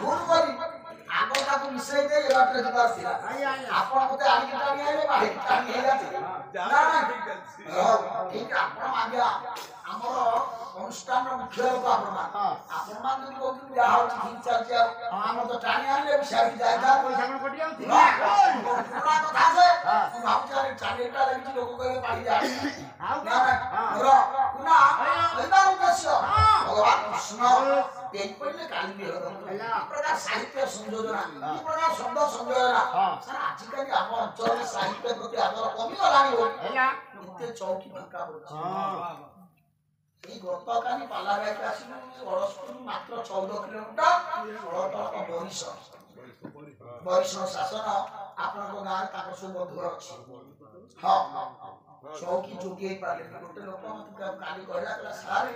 भूल करी आगो का मिसई दे बाटे जिबार थिला आपण मते आगे टाणी आइले बाहे टाणी हेला ना ठीक आपण आज्ञा हमर अनुष्ठान मुख्य लोक आपण मान যদি কোন যা হচ্ছে ঠিক চলছে আমরা তো টানি আনলে বিশাল জায়গা পয়সা কোন কটি যাচ্ছে পুরা কথা আছে ভাবছারে চালেটা লাগি লোক কইলে পাড়ি যায় না না কুনা এবার উদ্দেশ্য ভগবান কৃষ্ণ এই কইলে কালি দিয়ে হলো প্রকার সাহিত্য সংযোজনা এই প্রকার শব্দ সংযোজনা স্যার আজকালি আমার অঞ্চলের সাহিত্য প্রতি আদর কমি গলানি হেলা এতে চৌকি ভাঙ্কা পড়ছে এই গতকালি পালাগাইতে আসিল অরস্পুর মাত্র 14 কিলোমিটার অরতক বরিশ শাসন আপনার গাঁ তাকে সব বন্ধু আছে হ্যাঁ চৌকি যোগী পারে গোটে লোক মতে কালি কহিলা সারে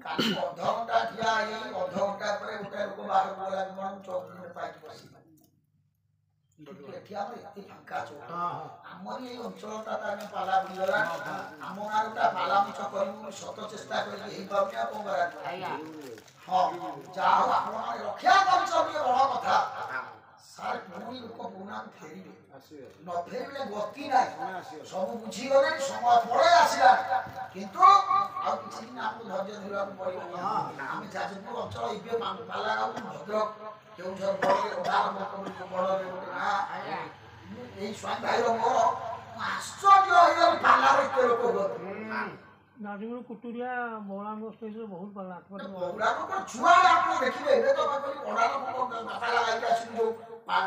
কালি অর্ধ ঘন্টা ঠিয়া এই অর্ধ ঘন্টা পরে গোটে লোক বাহার গলা মন চৌকি পাইকি বসি এটি আমরা এতে ফাঁকা চৌক আমার এই অঞ্চলটা তাকে পালা বুঝলা আমার আরটা পালা মুছ করিমু শত চেষ্টা করি এই ভাবনা কোন করা হ্যাঁ যাও আপনারা রক্ষা করছ বড় কথা সার ভূমি লোক পুনাম ফেরিবে ন ফেরিলে গতি নাই সব বুঝি গলে সময় পড়ে আসিলা কিন্তু আর কিছু দিন আপনি ধৈর্য ধরিବାକୁ পড়িব আমি যাজপুর অঞ্চল ইবে পালা গাঁও ভদ্রক কেউঝর বড় উদাহরণ বড় না এই স্বামী ভাইর মোর আশ্চর্য হইল পালা রইতে লোক নাজিমুর কুটুরিয়া মৌলাঙ্গ স্টেজে বহুত পালা মৌলাঙ্গ কোন ছুয়া আপনি দেখিবে এবে তো কই পড়ানো কোন পালা লাগাইতে আসিল যে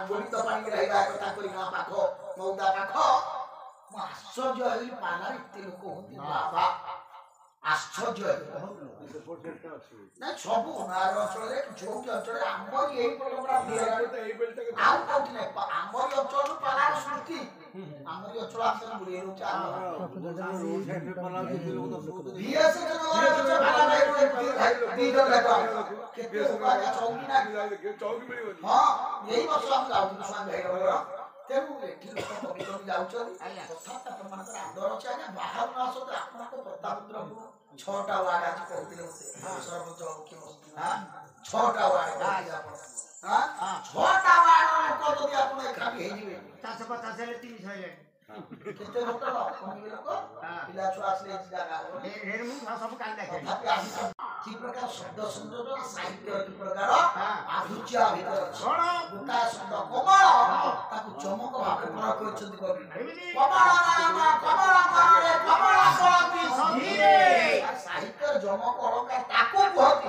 গলিত পানি রাইবা কথা করি না পাখ মৌদা পাখ আশ্চর্য হইল পালা রইতে লোক হতি বাবা আশ্চর্য না সব ওনার অঞ্চলে যোগ অঞ্চলে আমার এই প্রোগ্রাম দিয়ে আর কোটি নাই আমার অঞ্চল পালা স্মৃতি আমার অঞ্চল আছে বুড়িয়ে রুচা বিএস জনগণ অঞ্চল পালা নাই দিন লাগা কেতে উপায় চৌকি না চৌকি মিলিব হ্যাঁ এই বছর আমি যাউছি স্বামী ভাইরা তেমু এটি লোক কবি যাউছনি কথা আপনাদের আদর আছে আগে বাহার না আসতে আপনাদের প্রতাপদ্র 6টা ওয়ার্ড আছে কইলে মতে সর্বোচ্চ মুখ্যমন্ত্রী হ্যাঁ 6টা ওয়ার্ড হ্যাঁ 6টা ওয়ার্ড কত যদি আপনি খালি হই যাবে 450 হলে 30 হইলে কেতে লোক কমি লোক পিলা ছুয়া আসলে জায়গা এর মু সব কাল দেখে কি প্রকার শব্দ সংযোজন সাহিত্য কি প্রকার আধুচ্য ভিতর গোটা শব্দ কমল তাକୁ চমক ভাবে প্রয়োগ করছেন কবি কমল করে কমল কলতি সধীরে সাহিত্যের চমক অলঙ্কার তাକୁ কুহতি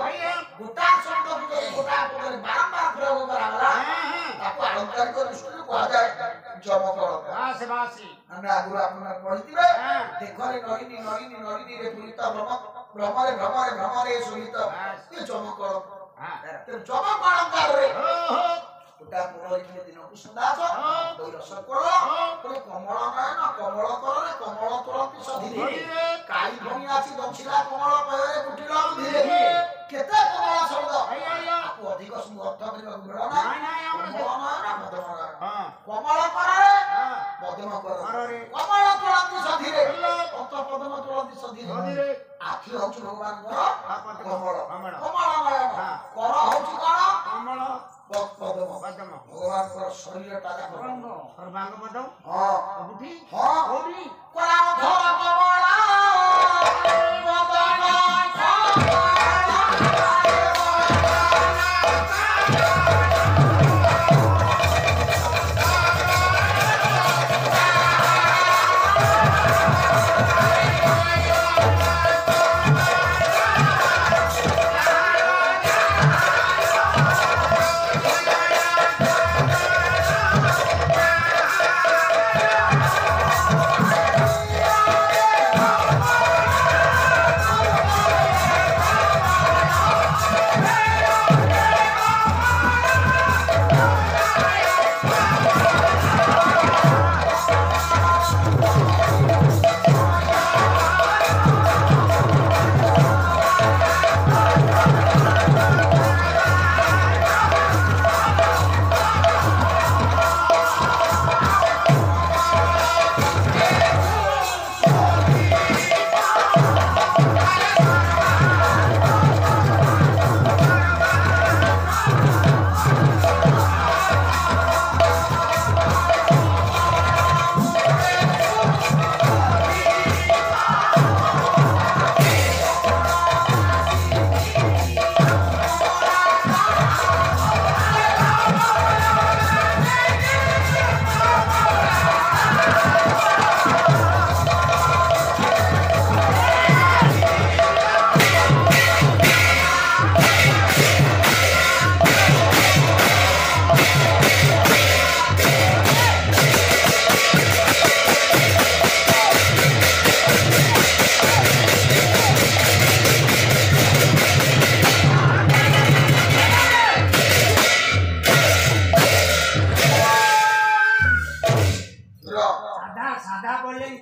গোটা শব্দ ভিতর গোটা পদরে বারবার প্রয়োগ করা গলা তাକୁ অলঙ্কারিক দৃষ্টিରୁ কুহাଯାଏ চমক অলঙ্কার সেবাসী আমরা আগুরা আপনারা পড়িতিবে দেখরে নরিনী নরিনী নরিনী রে পুরিত ভ্রমরে ভ্রমরে ভ্রমরে সুহিত এই চমক অলঙ্কার চমক অলঙ্কার রে ওটা পুরো লিখলে দিনকু সুদাস ওই রসকল পুরো কমল নয়ন কমল করলে কমল তুলতি সধীরে কাই ভূমি আছে দক্ষিণা কমল পয়রে কুটিল ধীরে কেতে কমল শব্দ আপু অধিক সুন্দর অর্থ করিবা গুণ না কমল নয়ন মদন কমল করলে মদন করে কমল তুলতি সধীরে অন্ত পদম তুলতি সধীরে আখি হচ্ছে ভগবান কমল কমল নয়ন কর হচ্ছে কোন কমল পদম ভগবান শরীরটা দেখো সর্বাঙ্গ পদম হ্যাঁ বুদ্ধি হ্যাঁ ওডি কোলা ধর কমলা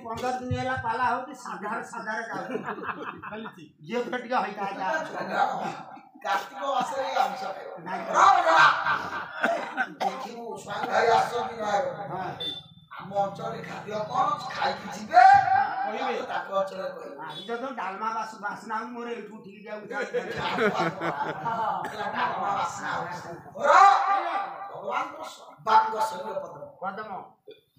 15 दिन ହେଲା ପାଲା ହଉଛି ସାଧାରେ ଯାଉଛି ଝିଅ ଫେର ଟିକେ ହେଇତା କାର୍ତ୍ତିକ ମାସରେ ଆମିଷ ଖାଇବ ଦେଖିବୁ ସ୍ୱାମୀ ଭାଇ ଆସନ୍ତି ନୟାଗଡ଼ ଆମ ଅଞ୍ଚଳରେ ଖାଦ୍ୟ କଣ ଖାଇକି ଯିବେ କହିବେ ତାଙ୍କ ଅଞ୍ଚଳରେ କହିବେ ଆଜି ତ ଡାଲମା ବାସ୍ନା ମୋର ଏଇଠୁ ଉଠିକି ଯାଉଛି ଭଗବାନଙ୍କ ସର୍ବାଙ୍ଗ ଶରୀର ପଦମ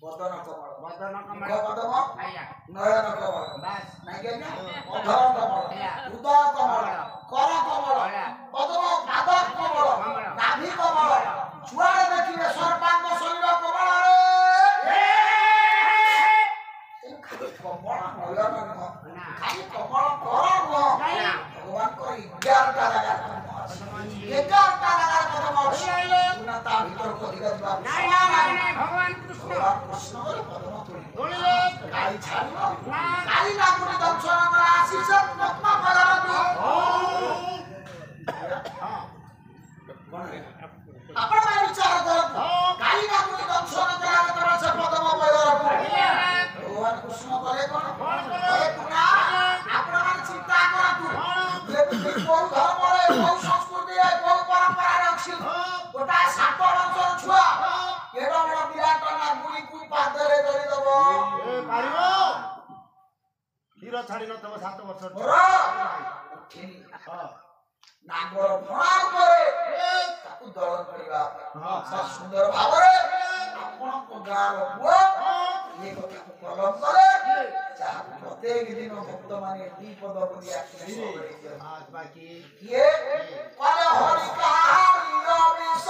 ବଦନ କମଳ ବଦନ କମଳ ପଦମ ଆଜ୍ଞା ନୟନ କମଳ ବାସ୍ ନାଇଁ ଆଜ୍ଞା ଅଧର କମଳ ହୃଦୟ କମଳ କର କମଳ ପଦମ ପାଦ କମଳ ନାଭି କମଳ ଯୁଆଡେ ଦେଖିବେ ସର୍ବାଙ୍ଗ ଶରୀର କମଳରେ ଖାଲି କମଳ ନୟନ ନୁହଁ ଖାଲି କମଳ କର ନୁହଁ ଭଗବାନଙ୍କର 11ଟା ଜାଗା 11ଟା ଜାଗା ପଦମ ଅଛି ତା ଭିତରକୁ ଅଧିକ ଯିବା ଭଗବାନ କୃଷ୍ଣ ପଦମ ତୋଳିଲେ କାଳି ଛାଡ଼ିବ କାଳି ନାଗୁଣି ଦଂଶନ କଲା ଆଶିଷ ପଦ୍ମ ଫଳର ଆପଣ ବିଚାର କରନ୍ତୁ କାଳି ନାଗୁଣି ଦଂଶନ କଲା ଯେତେବେଳେ ସେ ପଦମ ଫଳରକୁ ଭଗବାନ କୃଷ୍ଣ କଲେ କଣ ଆପଣମାନେ ଚିନ୍ତା କରନ୍ତୁ କୋଉ ଧର୍ମରେ କୋଉ ସଂସ୍କୃତିରେ କୋଉ ପରମ୍ପରାରେ ଅଛି ଗୋଟାଏ 7 ବର୍ଷର ଛୁଆ ଏଡ ବଡ ବିରାଟ ନାଗୁଣିକୁ ପାଦରେ ଧରିଦବ ପାରିବ କ୍ଷୀର ଛାଡି ନଥିବ 7 ବର୍ଷ ନାଗର ଭଣା ଉପରେ ତାକୁ ଦଳନ କରିବା ସୁନ୍ଦର ଭାବରେ ଆପଣଙ୍କ ଗାଁର ପୁଅ ଏ କଥାକୁ କଲମ କଲେ ଯାହାକୁ ପ୍ରତ୍ୟେକ ଦିନ ଭକ୍ତମାନେ 2 ପଦ ବୋଲି କିଏ କଲେ ହରି କାହାରିର ବିଷ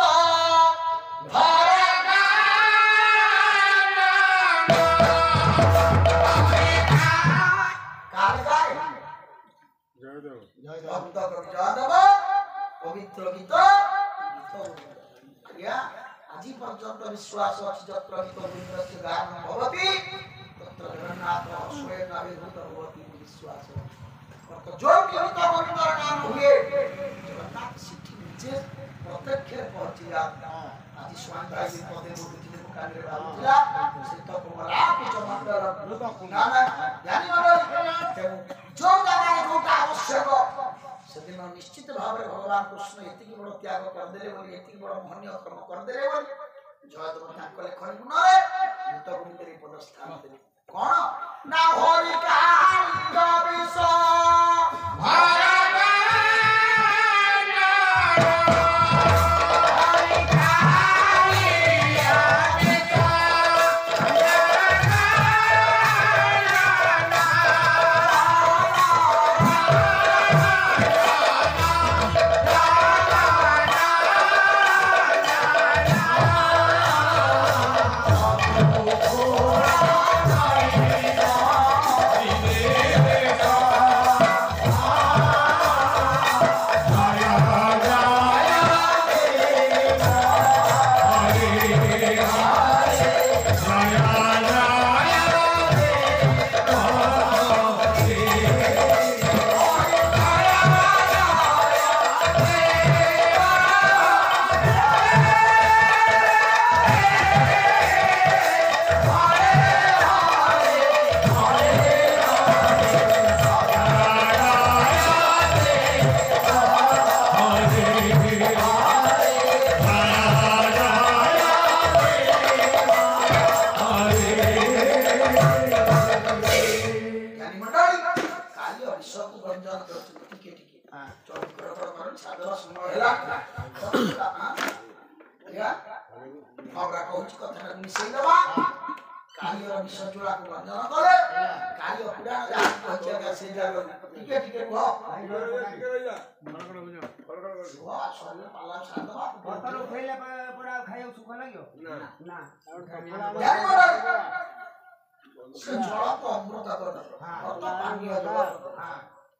पवित्र गीत आज पर्यंत विश्वास अच्छी जत्र गीत गोविंदस्य गायनं भवति तत्र जगन्नाथ स्वयं आविर्भूत भवति विश्वास जो गीत गोविंदर गान हुए जगन्नाथ सिद्धि निजे प्रत्यक्ष पहुंची जाता आज स्वामी भाई पदे बोलुथिले काले बाबुला से तो कोला कुछ मंडल ना ना जानि मंडल जो जगह जोटा आवश्यक सेदिन निश्चित भाव में भगवान कृष्ण एति बड़ त्याग कर देले बोली एति बड़ महनीय कर्म कर देले बोली जयदेव तांको लेखन गुणरे भूत भूमितरी पद स्थान देले कोन ना हरि कालिंग विष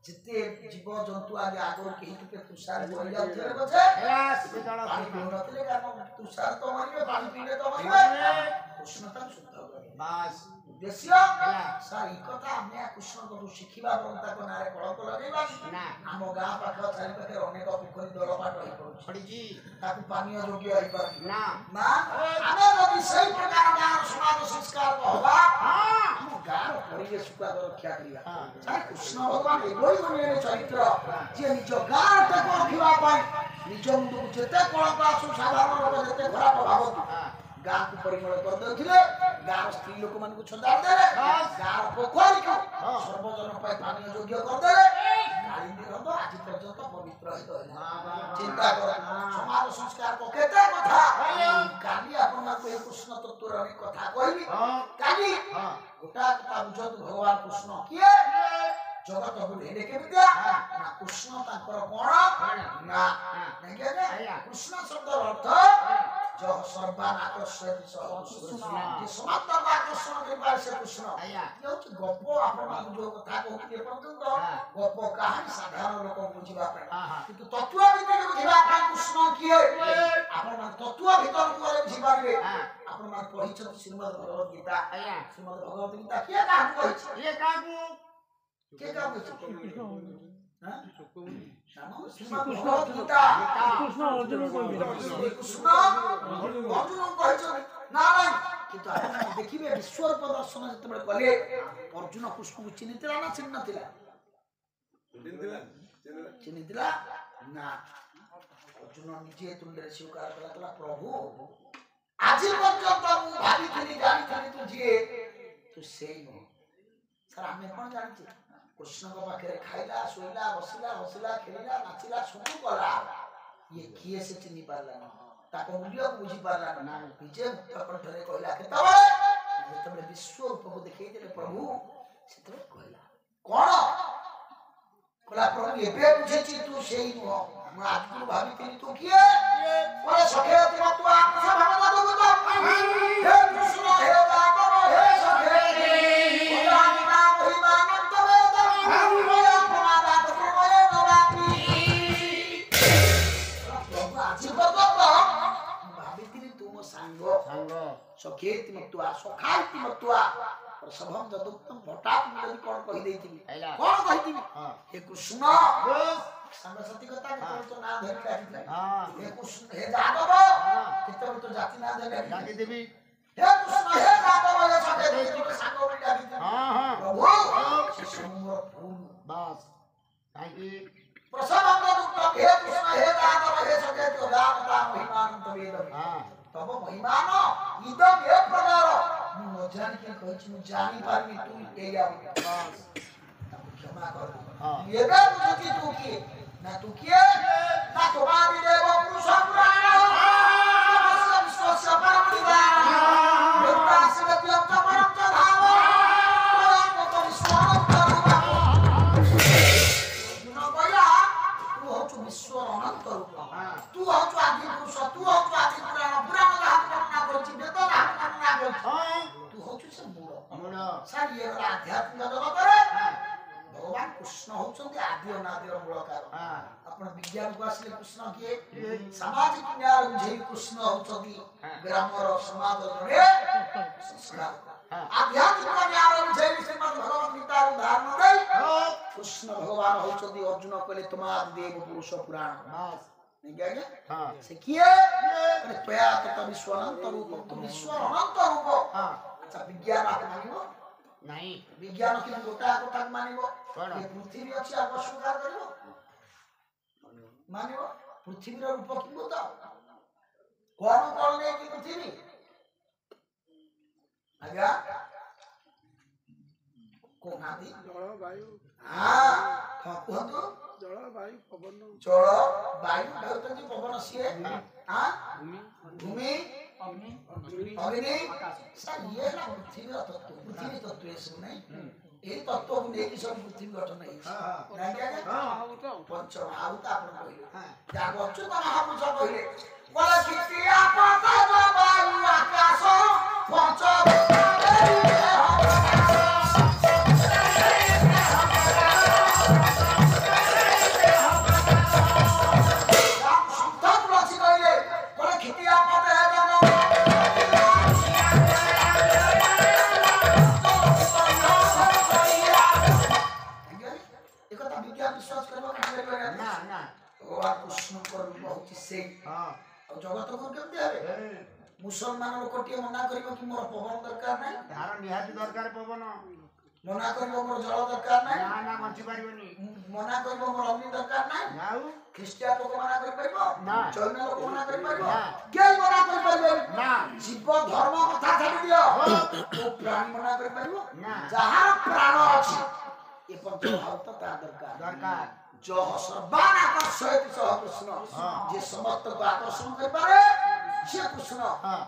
जिते जीव जंतु आगे आगो केही के तुषार बोल जाउथे रे बचे पानी पिउ नथिले कारण तुषार तो मरिबे पानी पीले तो मरिबे कृष्ण तक शुद्ध ବାସ୍ ଉଦ୍ଦେଶ୍ୟ ହେଲା। ସାର୍ ଏ କଥା ଆମେ କୃଷ୍ଣଙ୍କଠୁ ଶିଖିବା ଏବଂ ତାଙ୍କ ନାଁରେ କଳଙ୍କ ଲଗେଇବା ନା ଆମ ଗାଁ ପାଖ ଚାରି ପାଖରେ ଅନେକ ପୋଖରୀ ଦଳପାଟ ହେଇପଡୁଛି ପଡ଼ିଛି ତାକୁ ପାନୀୟ ଯୋଗ୍ୟ ହେଇପାରୁନି ନା ନା ଆମେ ଯଦି ସେଇ ପ୍ରକାର ଗାଁର ସମାଜ ସଂସ୍କାର ହବା ହଁ ଆମ ଗାଁର ପରିବେଶକୁ ଆଗ ରକ୍ଷା କରିବା ହଁ। ସାର୍ କୃଷ୍ଣ ଭଗବାନ ଏଭଳି ଗୋଟେ ଚରିତ୍ର ଯିଏ ନିଜ ଗାଁଟାକୁ ରଖିବା ପାଇଁ ନିଜ ମୁଣ୍ଡକୁ ଯେତେ କଳଙ୍କ ଆସୁ ସାଧାରଣ ଲୋକ ଯେତେ ଖରାପ ଭାବନ୍ତୁ ଗାଁକୁ ପରିମଳ କରିଦେଉଥିଲେ ଗାଁର ସ୍ତ୍ରୀ ଲୋକମାନଙ୍କୁ ଛଦାଡ଼ି ଦେଲେ ଗାଁର ପୋଖରୀକୁ ସର୍ବଜନ ପାଇଁ ପାନୀୟ ଯୋଗ୍ୟ କରିଦେଲେ କାଳିନ୍ଦୀ ହ୍ରଦ ଆଜି ପର୍ଯ୍ୟନ୍ତ ପବିତ୍ର ହେଇ ରହିଲା ଚିନ୍ତା କର ସମାଜ ସଂସ୍କାର କେତେ କଥା କାଲି ଆପଣଙ୍କୁ ଏହି କୃଷ୍ଣ ତତ୍ତ୍ୱର ଅନେକ କଥା କହିବି କାଲି ଗୋଟା କଥା ବୁଝନ୍ତୁ ଭଗବାନ କୃଷ୍ଣ କିଏ ଜଗତ ହେଲେ କେମିତିଆ ନା କୃଷ୍ଣ ତାଙ୍କର କଣ ନା କୃଷ୍ଣ ଶବ୍ଦର ଅର୍ଥ ସର୍ବାନ ଆକର୍ଷିତ ସମସ୍ତଙ୍କୁ ଆକର୍ଷଣ କରିପାରେ ସେ କୃଷ୍ଣ ହେଉଛି ଗପ ଆପଣଙ୍କୁ ଯୋଉ କଥା କହୁଥିଲି ଏପର୍ଯ୍ୟନ୍ତ ଗପ କାହାଣୀ ସାଧାରଣ ଲୋକ ବୁଝିବା ପାଇଁ କିନ୍ତୁ ତତ୍ତ୍ୱ ଭିତରେ ବୁଝିବା ପାଇଁ କୃଷ୍ଣ କିଏ ଆପଣମାନେ ତତ୍ତ୍ୱ ଭିତରକୁ ଗଲେ ବୁଝିପାରିବେ ଆପଣମାନେ ପଢିଛନ୍ତି ଶ୍ରୀମଦ୍ ଭଗବତ ଗୀତା ଶ୍ରୀମଦ୍ ଭଗବତ ଗୀତା କିଏ କାହାକୁ କହିଛି ଇଏ କାହାକୁ କିଏ କାହାକୁ କହିଛି କୃଷ୍ଣ ଅର୍ଜୁନ ଦେଖିବେ ବିଶ୍ୱର ପ୍ରଦର୍ଶନ ଯେତେବେଳେ କଲେ ଅର୍ଜୁନ କୃଷ୍ଣକୁ ଚିହ୍ନିଥିଲା ନା ଚିହ୍ନି ନଥିଲା ଚିହ୍ନିଥିଲା ନା ଅର୍ଜୁନ ନିଜେ ତୁଣ୍ଡରେ ସ୍ୱୀକାର କଲା ପ୍ରଭୁ ଆଜି ପର୍ଯ୍ୟନ୍ତ ମୁଁ ଭାବିଥିଲି ଜାଣିଥିଲି ତୁ ଯିଏ ତୁ ସେଇ ନୁହଁ ସାର୍ ଆମେ କଣ ଜାଣିଛେ କୃଷ୍ଣଙ୍କ ପାଖରେ ଖାଇଲା ଶୋଇଲା ବସିଲା ହସିଲା ଖେଳିଲା ନାଚିଲା ସବୁ କଲା ଇଏ କିଏ ସେ ଚିହ୍ନି ପାରିଲାନି ତାଙ୍କ ମୂଲ୍ୟକୁ ବୁଝି ପାରିଲାନି ନିଜେ ମୁକ୍ତ କଣ୍ଠରେ କହିଲା କେତେବେଳେ ଯେତେବେଳେ ବିଶ୍ୱ ରୂପକୁ ଦେଖେଇଦେଲେ ପ୍ରଭୁ ସେତେବେଳେ କହିଲା କଣ କହିଲା ପ୍ରଭୁ ଏବେ ବୁଝିଛି ତୁ ସେଇ ନୁହଁ ମୁଁ ଆଗରୁ ଭାବିଥିଲି ତୁ କିଏ ପରେ ସଖେ ତୁ ଆତ୍ମା ଭାବନା ଦବୁ ତ ହେ କୃଷ୍ଣ ହେ ଯାଦବ ହେ ସଖେ सखेति मत्वा सखाति मत्वा प्रसभम जदुक्तम भटात मुदि कोन कहि देथिबी कोन कहिथिबी हे कृष्ण संगसति कथा के तो ना धरि राखिला हे कृष्ण हे जादव केते तो जाति ना धरि राखि देबी हे कृष्ण हे जादव हे सखेति तो संग बोली राखि प्रभु से समूह फूल बस काहे प्रसभम जदुक्तम हे कृष्ण हे जादव हे सखेति तो दाता महिमान तबेद तब महिमान इदम ए प्रकार मु न जानि के कहछि मु जानि पारनी तू एया बस क्षमा कर एबे बुझि तू की ना तू के ना तो बादी देव पुरुष पुराण विश्वस्य परम निदान वित्तास्य व्यक्तं परम धाव तो विश्वं करुणा न कहला तू होछु विश्व अनंत रूप तू होछु आदि पुरुष तू होछु आदि पुराण पुराण तू होछु से मूल सार ये आध्यात्मिक जगत रे भगवान कृष्ण होचंदी आदि अनादिर मूल कारण आपण विज्ञान को असले कृष्ण किए सामाजिक न्याय बुझे कृष्ण होचंदी ग्रामर समाज रे संस्कार आध्यात्मिक न्याय बुझे श्रीमद् भगवत गीता उदाहरण दे कृष्ण भगवान होचंदी अर्जुन कहले तुमाद देव पुरुष पुराण नहीं क्या हां से किए अरे त्वया तत विश्व अनंत रूप तुम विश्व अनंत रूप अच्छा विज्ञान आप मानिबो नहीं विज्ञान के गोटा गोटा मानिबो ये पृथ्वी अछि आप स्वीकार करिबो मानिबो पृथ्वी रो रूप कि बता कोन नै कि पृथ्वी आज्ञा को नादी जल वायु हां कहतो जल वायु पवन जल वायु कहतंती पवन सिए हां भूमि अग्नि सर ये ना पृथ्वी तत्व ये सब नहीं ये तत्व को लेके सब पृथ्वी गठन है नहीं क्या पंच महाभूत आपण कहले जा अच्युत महापुरुष कहले बोले कितिया पाता जो वायु आकाश पंच ଜଗତ ଗୁରୁ କେମିତି ହେବେ? ମୁସଲମାନ ଲୋକଟିଏ ମନା କରିବ କି ମୋର ପବନ ଦରକାର ନାହିଁ, ତାର ନିହାତି ଦରକାର ପବନ। ମନା କରିବ ମୋର ଜଳ ଦରକାର ନାହିଁ, ନା ନା ବଞ୍ଚି ପାରିବନି। ମନା କରିବ ମୋର ଅଗ୍ନି ଦରକାର ନାହିଁ। ଆଉ ଖ୍ରୀଷ୍ଟିଆନ ଲୋକ ମନା କରିପାରିବ? ନା। ଜୈନ ଲୋକ ମନା କରିପାରିବ? ନା। କେହି ମନା କରିପାରିବେନି। ନା। ଜୀବ ଧର୍ମ କଥା ଛାଡ଼ି ଦିଅ, କୋଉ ପ୍ରାଣୀ ମନା କରିପାରିବ? ନା। ଯାହାର ପ୍ରାଣ ଅଛି ଏ ପଞ୍ଚଭାବତ ତା ଦରକାର। ଦରକାର। ଜହ ସର୍ବାନ୍ ଆକର୍ଷୟତି ସହ କୃଷ୍ଣ। ଯେ ସମସ୍ତଙ୍କୁ ଆକର୍ଷଣ କରିପାରେ ସିଏ କୃଷ୍ଣ।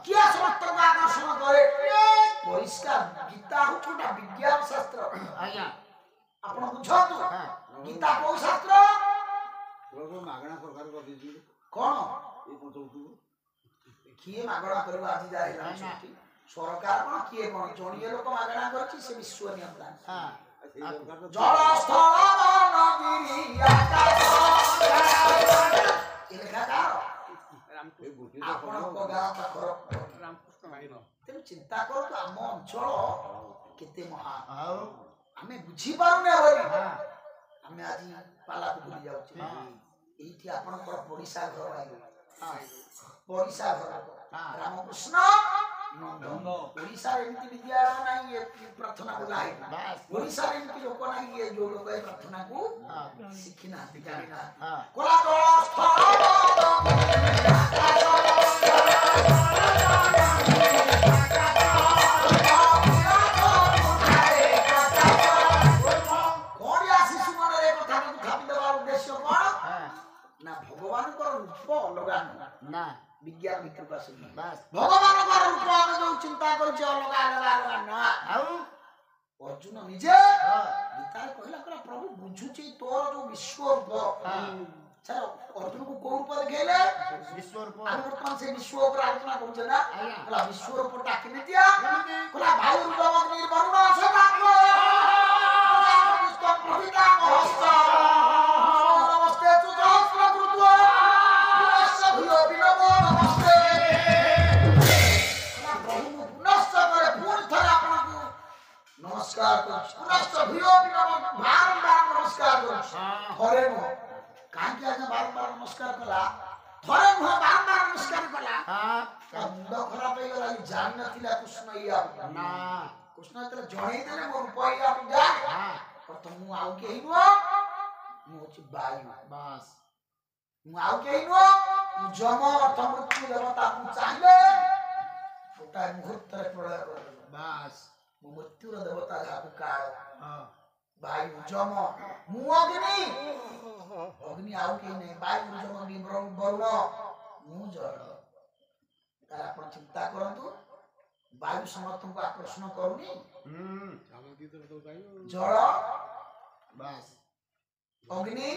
କିଏ ସମସ୍ତଙ୍କୁ ଆକର୍ଷଣ କରେ? ପରିଷ୍କାର ଗୀତା ହଉଛି ଗୋଟେ ବିଜ୍ଞାନ ଶାସ୍ତ୍ର। ଆଜ୍ଞା ଆପଣ ବୁଝନ୍ତୁ, ଗୀତା କୋଉ ଶାସ୍ତ୍ର? ମାଗଣା ସରକାର କରିଦେଇଛି କଣ ଏଇ ପଞ୍ଚଭୂତକୁ। କିଏ ମାଗଣା କରିବ? ଆଜି ଯାହା ହେଲାଣି ସେଠି ସରକାର କଣ କିଏ କଣ ଜଣିଏ ଲୋକ ମାଗଣା କରିଛି, ସେ ବିଶ୍ୱ ନିୟନ୍ତା। ଜଳ ସ୍ଥଳ ବନ ଗିରି ଆକାଶ ଏ ଲେଖା କାହାର? ଆପଣଙ୍କ ଗାଁ ପାଖର। ତେଣୁ ଚିନ୍ତା କରନ୍ତୁ ଆମ ଅଞ୍ଚଳ କେତେ ମହାନ। ଆଉ ଆମେ ବୁଝିପାରୁନେ ବୋଲି ଆମେ ଆଜି ପାଲାକୁ ଭୁଲି ଯାଉଛେ। ଏଇଠି ଆପଣଙ୍କର ପଡ଼ିଶା ଘର ଆଇବ, ପଡ଼ିଶା ଘର ରାମକୃଷ୍ଣ ନନ୍ଦ। ଓଡ଼ିଶାରେ ଏମିତି ବିଦ୍ୟାଳୟ ନାହିଁ ଏ ପ୍ରାର୍ଥନା ବୋଲା ହେଇନା। ଓଡ଼ିଶାରେ ଏମିତି ଲୋକ ନାହିଁ ଏ ଯୋଉ ଲୋକ ଏ ପ୍ରାର୍ଥନାକୁ ଶିଖିନାହାନ୍ତି, ଜାଣିନାହାନ୍ତି। କୋଲା ଜଳ ସ୍ଥଳ ଭଗବାନଙ୍କର ରୂପ ଅଲଗା ନା ବିଜ୍ଞାନ ଭିତରକୁ ଆସୁନି। ଭଗବାନଙ୍କର ରୂପ ଆମେ ଯୋଉ ଚିନ୍ତା କରୁଛେ ଅଲଗା ଅଲଗା ଅଲଗା ନା। ଆଉ ଅର୍ଜୁନ ନିଜେ ଗୀତାରେ କହିଲା କହିଲା ପ୍ରଭୁ ବୁଝୁଛି ତୋର ଯୋଉ ବିଶ୍ୱ ରୂପ। ଅର୍ଜୁନକୁ କୋଉ ରୂପ ଦେଖେଇଲେ? ବିଶ୍ୱ ରୂପ। ଆମେ ବର୍ତ୍ତମାନ ସେ ବିଶ୍ୱ ଉପରେ ଆଲୋଚନା କରୁଛେ ନା। କହିଲା ବିଶ୍ୱ ରୂପଟା କେମିତିଆ? କହିଲା ଭାଇ ରୂପ ନିର୍ବରୁଣ नमस्कार नमस्कार थरे नुह कहीं बारंबार नमस्कार कला थरे नुह बारंबार नमस्कार कला मुंड खराब हो गला जान नथिला कृष्ण या ना कृष्ण तले जणे देले मोर पइया पूजा पर तो मु आउ के हिनो मु छि बाई बस मु आउ के हिनो मु जम अर्थ मृत्यु देवता मु चाहिले गोटा मुहूर्त रे प्रलय कर बस मृत्युर देवता जाकु काल भाई जम मु अग्नि अग्नि आउ के नहीं भाई जम अग्नि वरुण मु जल तार आपण चिंता करंतु वायु समस्त को आकर्षण करूनी जल बस अग्नि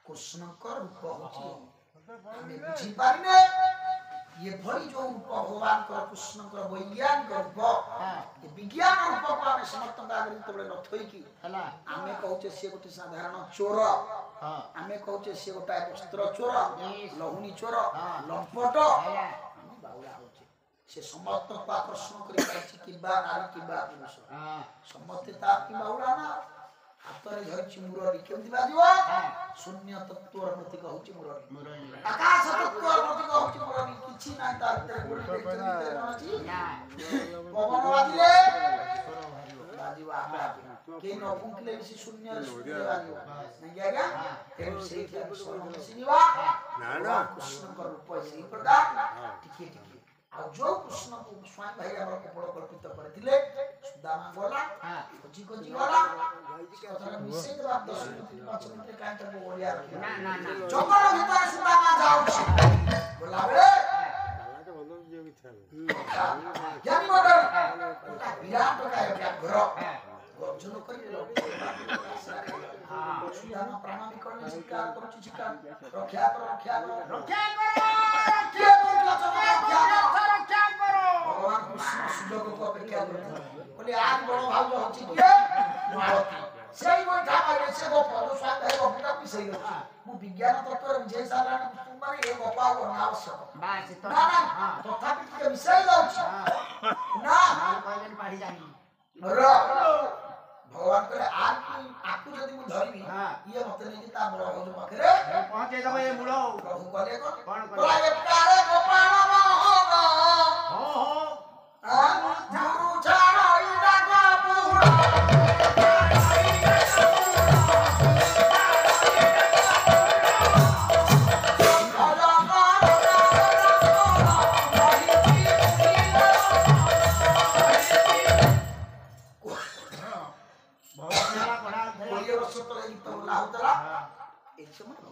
कृष्ण को रूप होची हमें बुझी पारिने ये भरी जो रूप भगवान कर कृष्ण कर वैज्ञानिक रूप ये विज्ञान रूप को आमे समस्त आगे तबले न थई की हला आमे कहउचे से गोटे साधारण चोर आमे कहउचे से गोटा वस्त्र चोर लहुनी चोर लंपट आमे बाउला होचे से समस्त को आकर्षण करि पाछि किबा नारी किबा पुरुष समस्त ता कि बाउला ना हातरे धरछि मुरली केमति बाजिबो शून्य तत्वर प्रतीक होछि मुरली आकाश तत्वर प्रतीक होछि मुरली किछि ना ता भीतर गुडी देखछि नछि ना पवन बाजिले बाजिबो आपे के न फुंकले से शून्य रे शून्य बाजिबो नहीं आज्ञा तेनु सेहि स्वर्ण सिनिवा ना ना कृष्ण को रूप से प्रकार टिके टिके आ जो कृष्ण को स्वयं भाई हमर कपड़ कल्पित करथिले सुदामा बोला खोजी खोजी वाला कथन मिसे देबा 10 मिनिट 5 मिनिट कांत को ओलिया ना ना ना जंगल भीतर सुदामा जाउछि बोला बे ज्ञानी मडल विराट काय घर गर्जन करी सुदामा प्राण विकरण शिकार करूछि शिकार रक्षा कर रक्षा कर रक्षा कर के बोलला रक्षा कर भगवान कृष्ण सुजोग को अपेक्षा करते बोले आज बड़ भाव होछि के मालती सेई बैठा मारे से गो पद स्वाद है गपटा पिसई अछि मु विज्ञान तत्व जे साला माने ए गपा को आवश्यक बास तो ना ना तथापि के विषय जाउछि ना कहले पाड़ी जानी भगवान करे आकु जदि मु धरबी हां ये मते नहीं ता बड़ हो पाखरे पहुंचे दबे ए मूल प्रभु कहले कौन बोला एकारे गोपाल मोहन हो गुरु छाड़ई डाका पूरा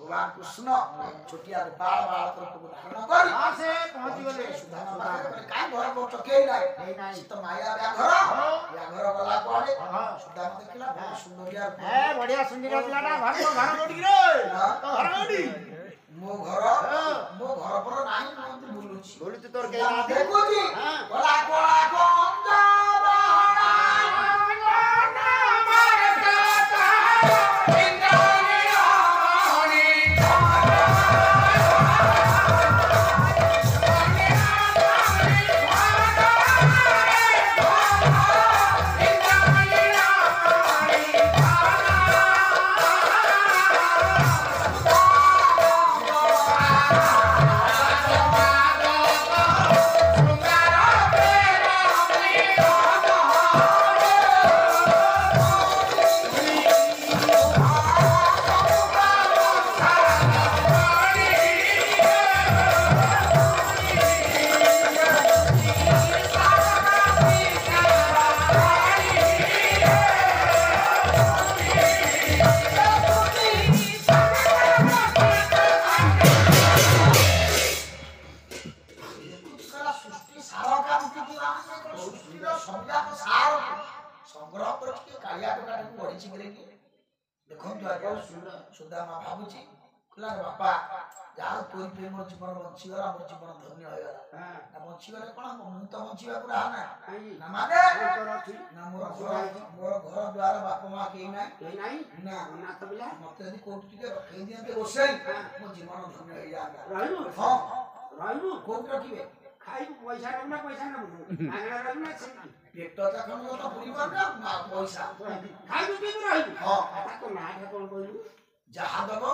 भगवान कृष्ण छोटिया बाल बाल करके धारण कर से पहुंच गले सुधामा पाखरे काई घर को टके नाही तो माया बा घर या घर गला कोडे सुधामा देखला बहुत सुंदरिया ए बढ़िया सुंदर पिलाटा घर कोडी रे तो घर कोडी मो घर पर नाही मते बुलुची बोली तो तोर के देखुची गला कोला गंजा बहना सुदामा भाबुची कहला बापा जहाँ कोई पे मोर जीवन बंचीगला मोर जीवन धन्य होगला ना बंचीगले कोन मु तो बंचीबा पुरा ना ना माने ना मोर घर द्वार बाप मां के नाही ना तो बिला मते यदि कोट टिके रखै दियते रोसई मोर जीवन धन्य होइया रहनु हां रहनु कोट रखिबे खाई पैसा ना आगला रहनु ना पेट ता खन तो परिवार ना पैसा खाई भी रहनु हां तो ना कोन कहलु जहा दबो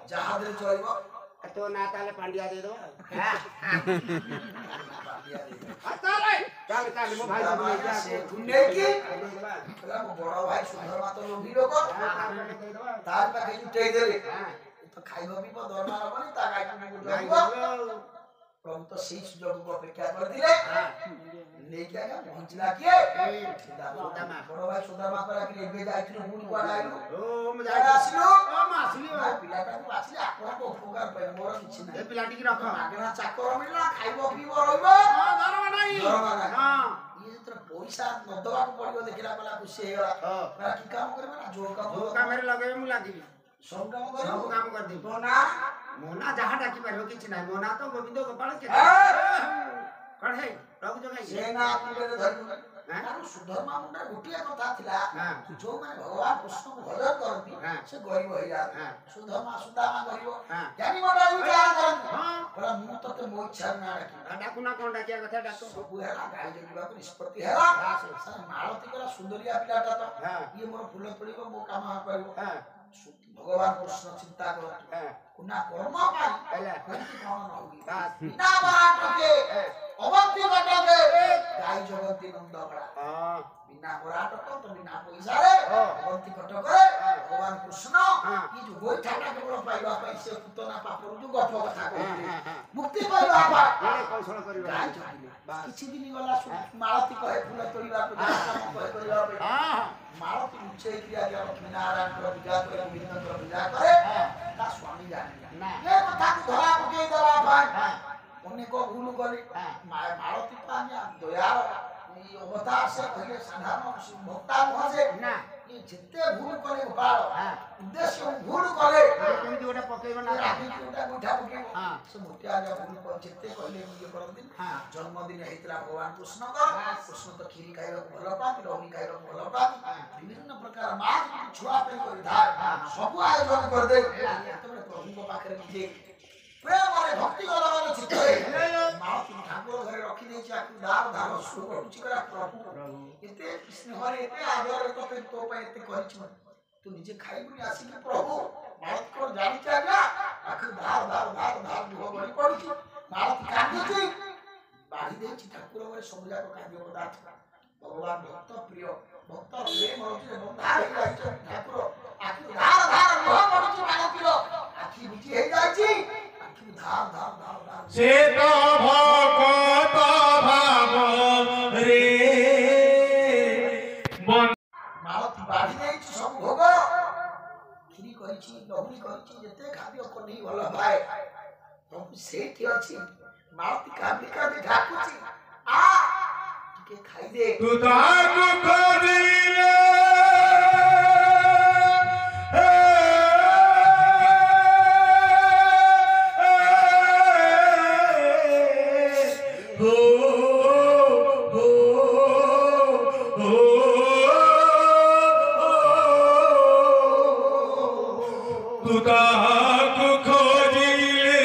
जहाज रे चलबो तो ना ताले पांडिया दे दो पांडिया दे चल मो भाई सब ले जा सुनने की कहला मो बड़ भाई सुंदर मातो लोभी लोक तार पाखे जुटै देले तो खाइबो भी दरमा रबनी ता गाय प्रभु तो सी सुजोग को अपेक्षा कर दिले ले क्या पहुंचला के बड़ भाई सुदामा करा कि एबे जाइथिलो गुण को आइलो ओ म जाय आसिलो पिलाटा को आसिले आपरा को उपकार पे मोर किछि नै ए पिलाटी की रख आगना चाकर मिलला खाइबो पीबो रहइबो दरमा नाही हां ये तो पैसा न दवा को पड़िबो देखिला कला खुशी हेगला हमरा की काम करबे ना जो काम रे लगे मु लागिबी सब काम कर दे मोना जहां डाकी परबो किछि नै मोना तो गोविंद गोपाल के कढे प्रभु जगाई सेना तुले धरु तारो सुधर्मा मुंडा गुटिया कथा थिला जो माने भगवान कृष्ण को भजन करती से गरीब होइया सुधर्मा सुदामा गरीब ज्ञानी मोडा विचार करन बड़ा मु तते मो इच्छा ना डाकू ना कोन डाकिया कथा डाको सब हेला गाय जगिबा को निष्पत्ति हेला सर मालती कला सुंदरिया पिलाटा तो ये मोर फूल तोड़िबो मो काम करबो भगवान कृष्ण चिंता करत कुना कर्म पाई पहले कोनती कोन होगी बिना बात के अवंती बटके गाय जगती नंद बड़ा बिना बराट को तो बिना पैसा रे अवंती कटके भगवान कृष्ण ये जो गोइठाटा केवल पाइबा पैसे पुतना पापर जो गप कथा कहते मुक्ति पाइबा पा ये कौशल करिबा गाय जगिले किछि दिन गला मालती कहे फूल तोड़िबा को काम कहे करिबा मालती उच्चे क्रिया या नारायण को पूजा करे विष्णु को पूजा करे ता स्वामी जाने ये कथा को धरा पके दला भाई अनेक भूल गले मालती पानिया दया ई अवतार से कहे साधारण भक्ता भजे ना ये जिते भूल करे गोपाल उद्देश्य भूल करे केमि ओटा पकेबो ना राखी ओटा गुठा पकेबो से मोटिया जा भूल को जिते कहले ये करदिन जन्मदिन हेतला भगवान कृष्ण का कृष्ण तो खीरी खाइबा भल पाती रोमी खाइबा भल पाती विभिन्न प्रकार माछ छुआ पे कोई धार सब आयोजन कर दे तबे प्रभु को पाखरे जे प्रेम रे भक्ति गलवानी चित्त रे माँ की ठाकुर घरे रखी दे छी आकु दार दार सुख रुचि करा प्रभु एते स्नेह रे एते आदर तो କରିଛୁ ତୁ ନିଜେ ଖାଇବୁନି ଆସିକି ପ୍ରଭୁ ମାଳତୀ କଣ ଜାଣିଛି ଆଜ୍ଞା ଆଖି ଧାର ଧାର ଧାର ଧାର ଲୁହ ଗଳି ପଡୁଛି ମାଳତୀ କାନ୍ଦୁଛି ବାଢି ଦେଇଛି ଠାକୁର ଘରେ ସବୁ ଯାକ କାନ୍ଦିବ ପଦାର୍ଥ ଭଗବାନ ଭକ୍ତ ପ୍ରିୟ ଭକ୍ତ ପ୍ରେମ ହଉଛି ବନ୍ଧା ହେଇଯାଇଛି ଠାକୁର ଆଖି ଧାର ଧାର ଲୁହ ପଡୁଛି ମାଳତୀର ଆଖି ବୁଝି ହେଇଯାଇଛି ଆଖି ଧାର ଧାର ଧାର ଧାର ସେ ତ ଭଗତ ଭାବ ରେ ମାଳତୀ ବାଢି ଦେଇଛି ସବୁ ଭୋଗ କ୍ଷୀରି କରିଛି ଲହୁଣୀ କରିଛି ଯେତେ ଖାଦ୍ୟ କନେଇ ଭଲ ପାଏ ପ୍ରଭୁ ସେଇଠି ଅଛି ମାଳତୀ କାନ୍ଦି କାନ୍ଦି ଢାକୁଛି ଆ ଟିକେ ଖାଇଦେ ତୁ ତାକୁ ଖୋଜିଲେ तू ताकु खोजिले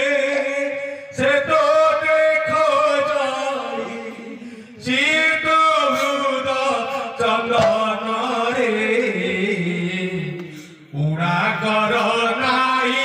से तो देखो जाई शीत हृद चंदन रे उड़ा कर नाई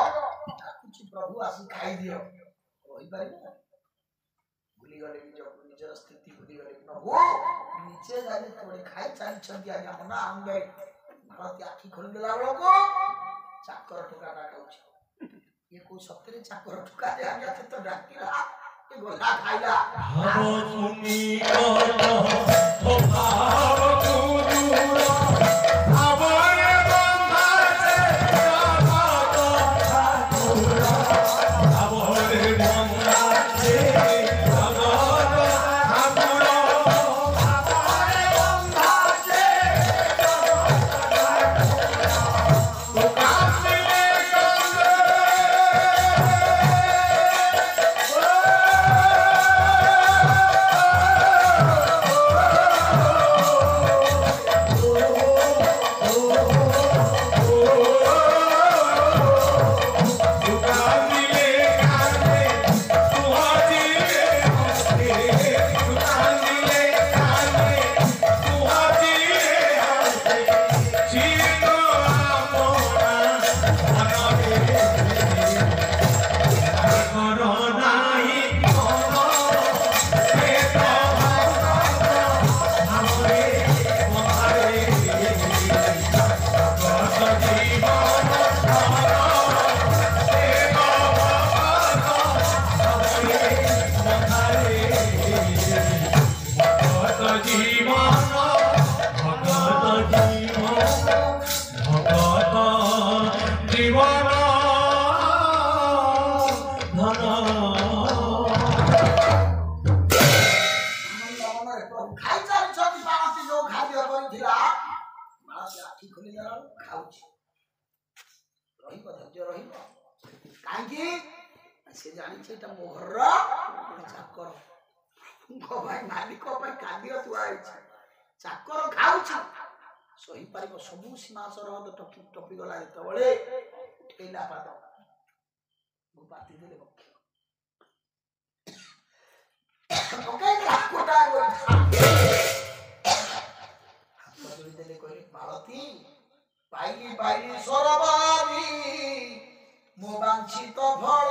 प्रभु आसी खाई दियो रही पारिबो भूली गले निजर स्थिति भूली गले प्रभु नीचे जाने थोड़े खाई चाली छंदी आज्ञा मना आंगे मालती आखी खोल देला बेलको चाकर ठुकाटा खाउछ ये को सत्तरे चाकर ठुका दे आज्ञा तो डाकिला ए गोला खाइला हबो सुनी को भाव तू दूर आबरे बंधा से रात ठाकुर आबरे बंधा से रात ठाकुर आबरे बंधा से तो कासिले कंदे ଥିଲା ମାଳତୀ ଆଖି ଖୋଲିଲା ଖାଉଛି ରହିବ ଧୈର୍ଯ୍ୟ ରହିବ କାହିଁକି ସେ ଜାଣିଛି ଏଇଟା ମୋ ଘରର ଚାକର ଭାଇ ମାଲିକ ପାଇଁ ଖାଦ୍ୟ ଥୁଆ ହେଇଛି ଚାକର ଖାଉଛି ସହିପାରିବ ସବୁ ସୀମା ସରହଦ ଟପି ଗଲା ଯେତେବେଳେ ଉଠେଇଲା ପାଦ ମୁଁ ପାତି ଦେଲେ ବକ୍ଷ କହିଲେ ମାଳତୀ ପାଇଲି ପାଇଲି ସରବାରୀ ମୋ ବାଞ୍ଛିତ ଫଳ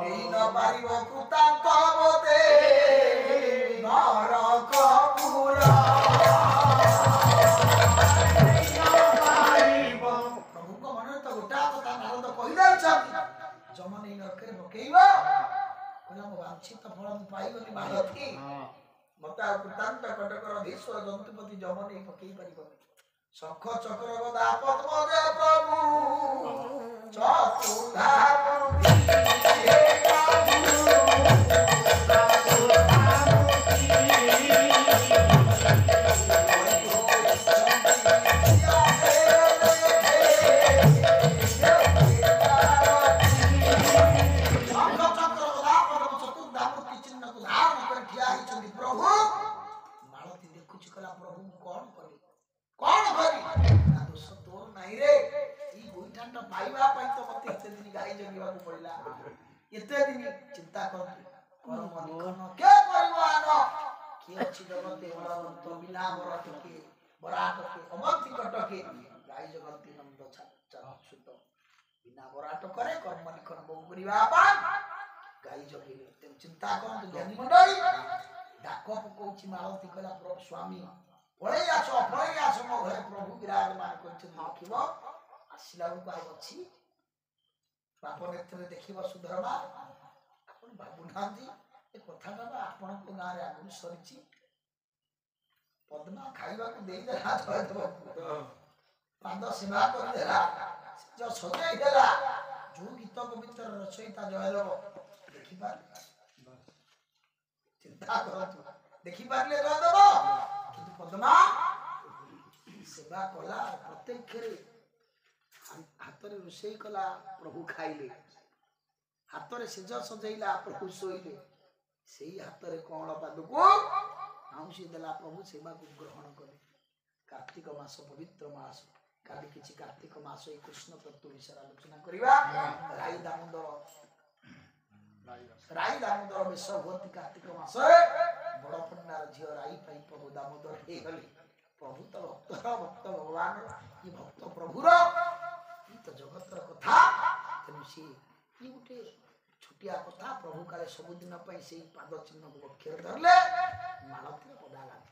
ନେଇ ନ ପାରିବ କୃତାନ୍ତ ମତେ ନରକ ପୁର ପ୍ରଭୁଙ୍କ ମନରେ ତ ଗୋଟା କଥା ନାରଦ କହିଦେଉଛନ୍ତି ଜମ ନେଇ ନରକରେ ପକେଇବ କହିଲା ମୋ ବାଞ୍ଛିତ ଫଳ ମୁଁ ପାଇଗଲି ମାଳତୀ ମତେ ଆଉ କୃତାନ୍ତ କଟକର ଧୀଶ୍ୱର ଜନ୍ତୁପତି ଜମ ନେଇ ପକେଇ ପାରିବନି ଶଙ୍ଖ ଚକ୍ର ଗଦା ପଦ୍ମ ଜୟ ପ୍ରଭୁ चिंता कर गाई जगती नंद बिना बराट करे कर्म लिखन बहु गाई जगे चिंता करते ज्ञानी मंडली डाक पकाउछि मालती कहला प्रभु स्वामी पळै आस मो घरे प्रभु विराजमान करछन देखिबो आसिला को अछि बाप नेत्र देखिबो सुधर्मा आपण बाबू नांदी ए कथा बाबा आपण को गां रे आगु सरिछि पद्मा खाइबा को देई देला पांद सेवा कर देला जो सजाई देला जो गीत कवितर रचयिता जयदेव देखि पार चिंता करतु देखि पारले जयदेव किंतु पद्मा सेवा कला प्रत्यक्ष रे हाथ रे रोषेई कला प्रभु खाइले हाथ रे सेज सजैला प्रभु सोइले सेही हाथ रे कोण पादु को आउसी देला प्रभु सेवा को ग्रहण करे कार्तिक मास पवित्र मास काली किछि कार्तिक मास ए कृष्ण तत्व विषय आलोचना करिवा राई दामोदर विश्वभूति कार्तिक मास बड़ पन्नार झियो राई पाई प्रभु दामोदर हे गली प्रभु तो भक्त भगवान ये भक्त प्रभुर तो जगतर कथा तेनुसी ये गुटे छुटिया कथा प्रभु काले सब दिन पई से पाद चिन्ह को अक्षर धरले मालती पदाघात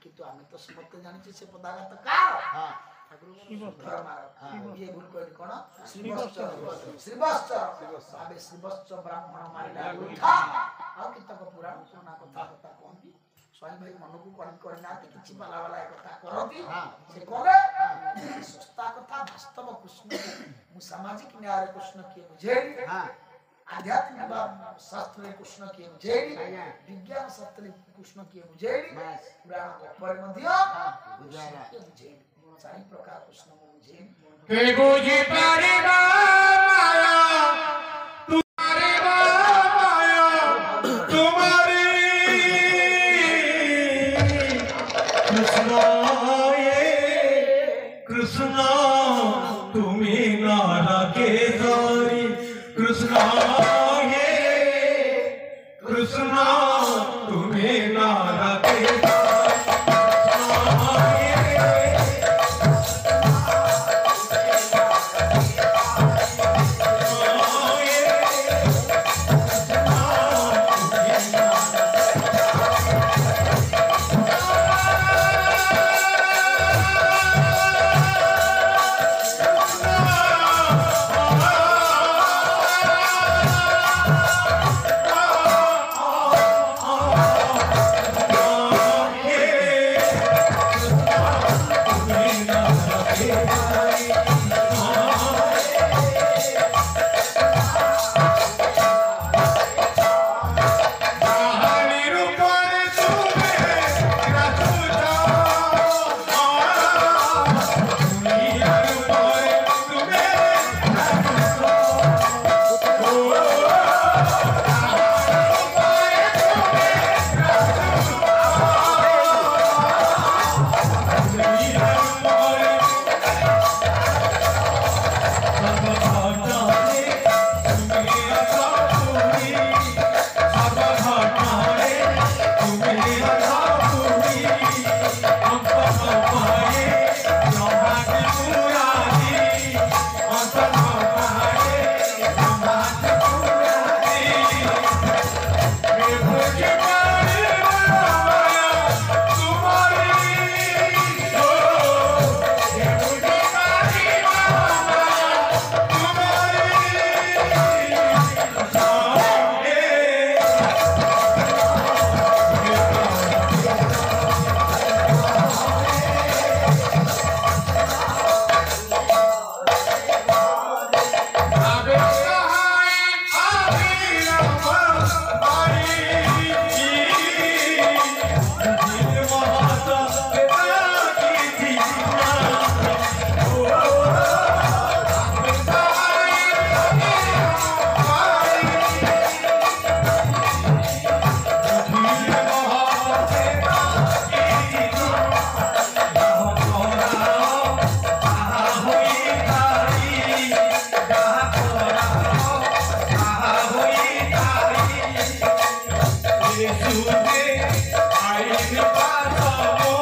किंतु आमे तो समस्त जानि से पदाघात का ठाकुर ये भूल कोइ कोन श्रीवत्स आबे श्रीवत्स ब्राह्मण मारिला उठा आ कितक पुराण सुना कथा कोंती स्वामी भाई मन को करना किछि बाला बाला कथा करती से करे सस्ता कथा वास्तव कृष्ण मु सामाजिक न्याय कृष्ण के बुझेली आध्यात्मिक शास्त्र कृष्ण के बुझेली विज्ञान शास्त्र कृष्ण के बुझेली पुराण पर मध्य बुझेली चारि प्रकार कृष्ण बुझेली के बुझी परिबा माया तुम्हारे माया तुम्हारी कृष्ण तुम्हें नारा के सारी कृष्ण तुम्हें नारा के आईन का